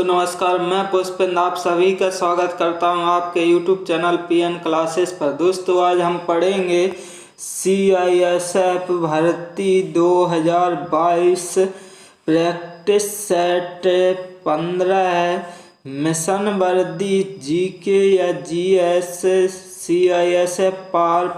दोस्तों नमस्कार, मैं पुष्पेंद्र आप सभी का स्वागत करता हूं आपके YouTube चैनल PN क्लासेस पर। दोस्तों आज हम पढ़ेंगे CISF भर्ती 2022 प्रैक्टिस सेट 15 मिशन वर्दी GK या GS CISF पार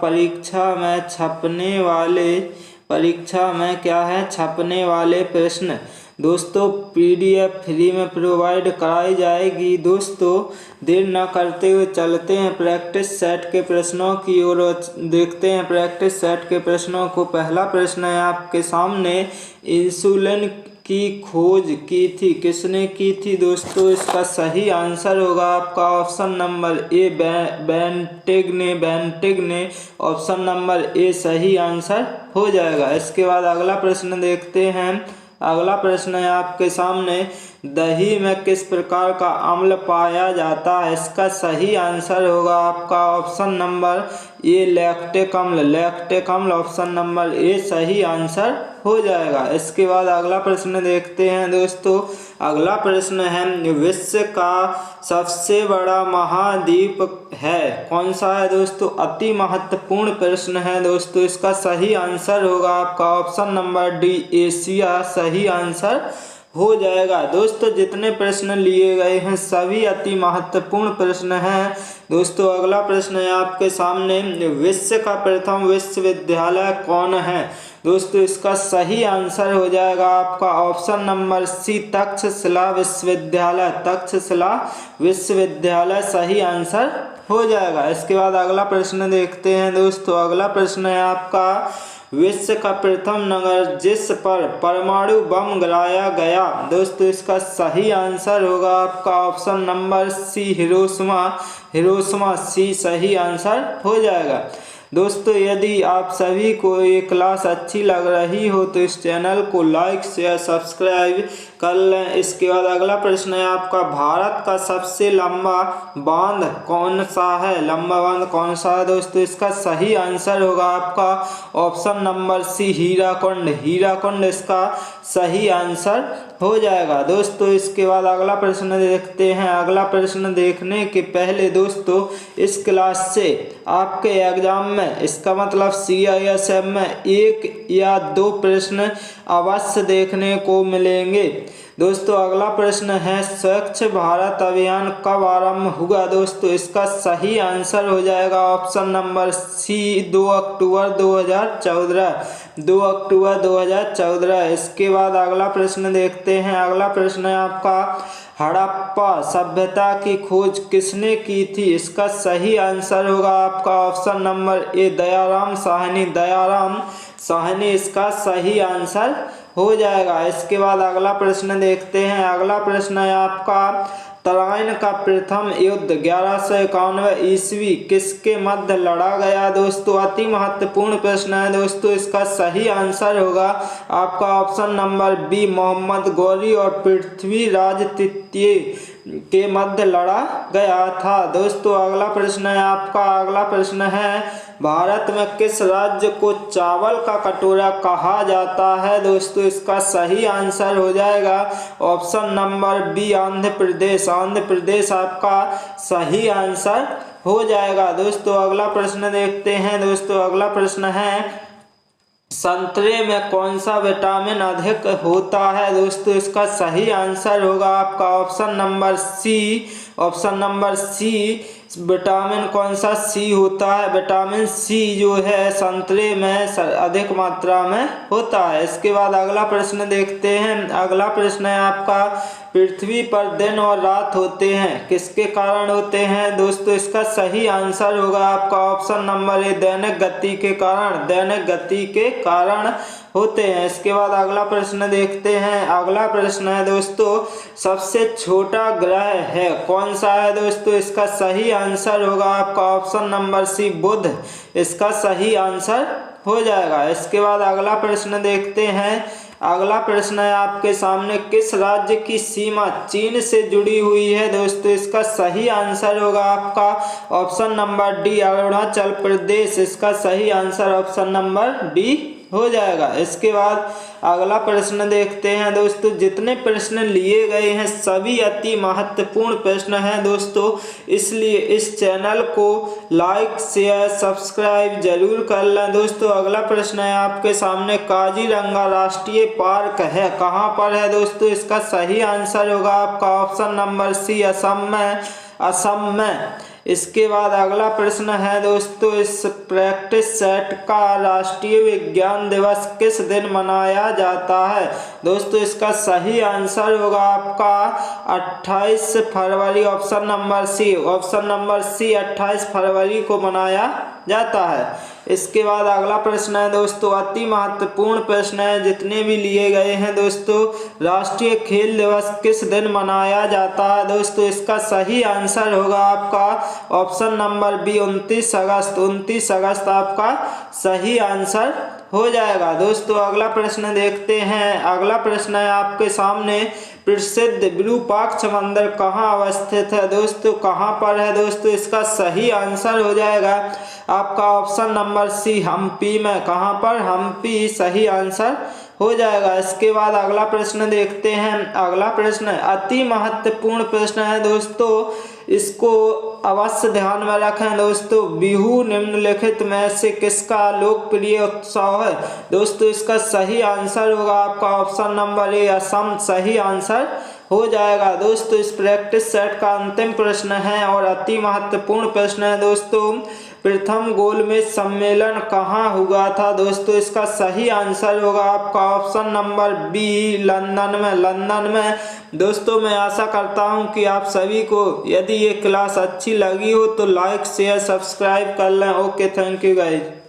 छपने वाले प्रश्न दोस्तों PDF फ्री में प्रोवाइड कराई जाएगी। दोस्तों देर न करते हुए चलते हैं प्रैक्टिस सेट के प्रश्नों की ओर देखते हैं प्रैक्टिस सेट के प्रश्नों को। पहला प्रश्न है आपके सामने, इंसुलिन की खोज की थी किसने की थी? दोस्तों इसका सही आंसर होगा आपका ऑप्शन नंबर ए बेंटेग ने। ऑप्शन नंबर ए सही आंसर हो जाएगा। इसके बाद अगला प्रश्न देखते हैं। अगला प्रश्न है आपके सामने, दही में किस प्रकार का अम्ल पाया जाता है? इसका सही आंसर होगा आपका ऑप्शन नंबर ए लैक्टिक अम्ल। ऑप्शन नंबर ए सही आंसर हो जाएगा। इसके बाद अगला प्रश्न देखते हैं दोस्तों। अगला प्रश्न है, विश्व का सबसे बड़ा महाद्वीप है कौन सा है? दोस्तों अति महत्वपूर्ण प्रश्न है दोस्तों। इसका सही आंसर होगा आपका ऑप्शन नंबर डी एशिया सही आंसर हो जाएगा। दोस्तों जितने प्रश्न लिए गए हैं सभी अति महत्वपूर्ण प्रश्न हैं। दोस्तों अगला प्रश्न है आपके सामने, विश्व का प्रथम विश्वविद्यालय कौन है? दोस्तों इसका सही आंसर हो जाएगा आपका ऑप्शन नंबर सी तक्षशिला विश्वविद्यालय सही आंसर हो जाएगा। इसके बाद अगला प्रश्न देखते हैं दोस्तों। अगला प्रश्न है आपका, विश्व का प्रथम नगर जिस पर परमाणु बम गिराया गया? दोस्तों इसका सही आंसर होगा आपका ऑप्शन नंबर सी हिरोशिमा सी सही आंसर हो जाएगा। दोस्तों यदि आप सभी को ये क्लास अच्छी लग रही हो तो इस चैनल को लाइक शेयर सब्सक्राइब कर लें। इसके बाद अगला प्रश्न है आपका, भारत का सबसे लंबा बांध कौन सा है? दोस्तों इसका सही आंसर होगा आपका ऑप्शन नंबर सी हीराकुंड इसका सही आंसर हो जाएगा। दोस्तों इसके बाद अगला प्रश्न देखते हैं। अगला प्रश्न देखने के पहले दोस्तों इस क्लास से आपके एग्जाम में इसका मतलब CISF में 1 या 2 प्रश्न अवश्य देखने को मिलेंगे। दोस्तों अगला प्रश्न है, स्वच्छ भारत अभियान कब आरंभ हुआ? दोस्तों इसका सही आंसर हो जाएगा ऑप्शन नंबर सी 2 अक्टूबर 2014। इसके बाद अगला प्रश्न देखते हैं। अगला प्रश्न है आपका, हड़प्पा सभ्यता की खोज किसने की थी? इसका सही आंसर होगा आपका option number A Dayaram Sahni इसका सही आंसर हो जाएगा। इसके बाद अगला प्रश्न देखते हैं। अगला प्रश्न है आपका, तराइन का प्रथम युद्ध 1191 ईस्वी किसके मध्य लड़ा गया? दोस्तों अति महत्वपूर्ण प्रश्न है दोस्तों। इसका सही आंसर होगा आपका option number B Mohammad Ghori और पृथ्वीराज तृतीय के मध्य लड़ा गया था। दोस्तों अगला प्रश्न है आपका। अगला प्रश्न है, भारत में किस राज्य को चावल का कटोरा कहा जाता है? दोस्तों इसका सही आंसर हो जाएगा option number B Andhra Pradesh आपका सही आंसर हो जाएगा। दोस्तों अगला प्रश्न देखते हैं। दोस्तों अगला प्रश्न है, संतरे में कौन सा विटामिन अधिक होता है? दोस्तों इसका सही आंसर होगा आपका ऑप्शन नंबर सी विटामिन कौन सा सी होता है? विटामिन सी जो है संतरे में अधिक मात्रा में होता है। इसके बाद अगला प्रश्न देखते हैं। अगला प्रश्न है आपका, पृथ्वी पर दिन और रात होते हैं किसके कारण होते हैं? दोस्तों इसका सही आंसर होगा आपका ऑप्शन नंबर ए दैनिक गति के कारण होते हैं। इसके बाद अगला प्रश्न देखते हैं। अगला प्रश्न है दोस्तों, सबसे छोटा ग्रह है कौन सा है? दोस्तों इसका सही आंसर होगा आपका ऑप्शन नंबर सी बुध इसका सही आंसर हो जाएगा। इसके बाद अगला प्रश्न देखते हैं। अगला प्रश्न है आपके सामने, किस राज्य की सीमा चीन से जुड़ी हुई है? दोस्तों इसका सही आंसर होगा आपका option number D Arunachal Pradesh इसका सही आंसर ऑप्शन नंबर डी हो जाएगा। इसके बाद अगला प्रश्न देखते हैं दोस्तों। जितने प्रश्न लिए गए हैं सभी अति महत्वपूर्ण प्रश्न हैं दोस्तों, इसलिए इस चैनल को लाइक शेयर सब्सक्राइब जरूर कर लें दोस्तों। अगला प्रश्न है आपके सामने, काजीरंगा राष्ट्रीय पार्क है कहाँ पर है दोस्तों? इसका सही आंसर होगा आपका ऑप्शन नंबर सी, असम में। इसके बाद अगला प्रश्न है दोस्तों, इस प्रैक्टिस सेट का राष्ट्रीय विज्ञान दिवस किस दिन मनाया जाता है दोस्तों? इसका सही आंसर होगा आपका 28 फरवरी, ऑप्शन नंबर सी 28 फरवरी को मनाया जाता है। इसके बाद अगला प्रश्न है दोस्तों, अति महत्वपूर्ण प्रश्न है जितने भी लिए गए हैं दोस्तों। राष्ट्रीय खेल दिवस किस दिन मनाया जाता है दोस्तों? इसका सही आंसर होगा आपका ऑप्शन नंबर बी 29 अगस्त आपका सही आंसर हो जाएगा दोस्तों। अगला प्रश्न देखते हैं। अगला प्रश्न है आपके सामने, प्रसिद्ध विरूपाक्ष मंदिर कहाँ अवस्थित है दोस्तों? कहाँ पर है दोस्तों? इसका सही आंसर हो जाएगा आपका ऑप्शन नंबर सी हम्पी में। कहाँ पर? हम्पी सही आंसर हो जाएगा। इसके बाद अगला प्रश्न देखते हैं। अगला प्रश्न अति महत्वपूर्ण प्रश्न है दोस्तों, इसको अवश्य ध्यान में रखें दोस्तों। बिहू निम्नलिखित में से किसका लोकप्रिय उत्सव है दोस्तों? इसका सही आंसर होगा आपका ऑप्शन नंबर ए असम सही आंसर हो जाएगा दोस्तों। इस प्रैक्टिस सेट का अंतिम प्रश्न है और अति महत्वपूर्ण प्रश्न है दोस्तों, प्रथम गोलमेज सम्मेलन कहाँ हुआ था दोस्तों? इसका सही आंसर होगा आपका ऑप्शन नंबर बी लंदन में दोस्तों। मैं आशा करता हूँ कि आप सभी को यदि ये क्लास अच्छी लगी हो तो लाइक शेयर सब्सक्राइब कर लें। Okay, thank you guys.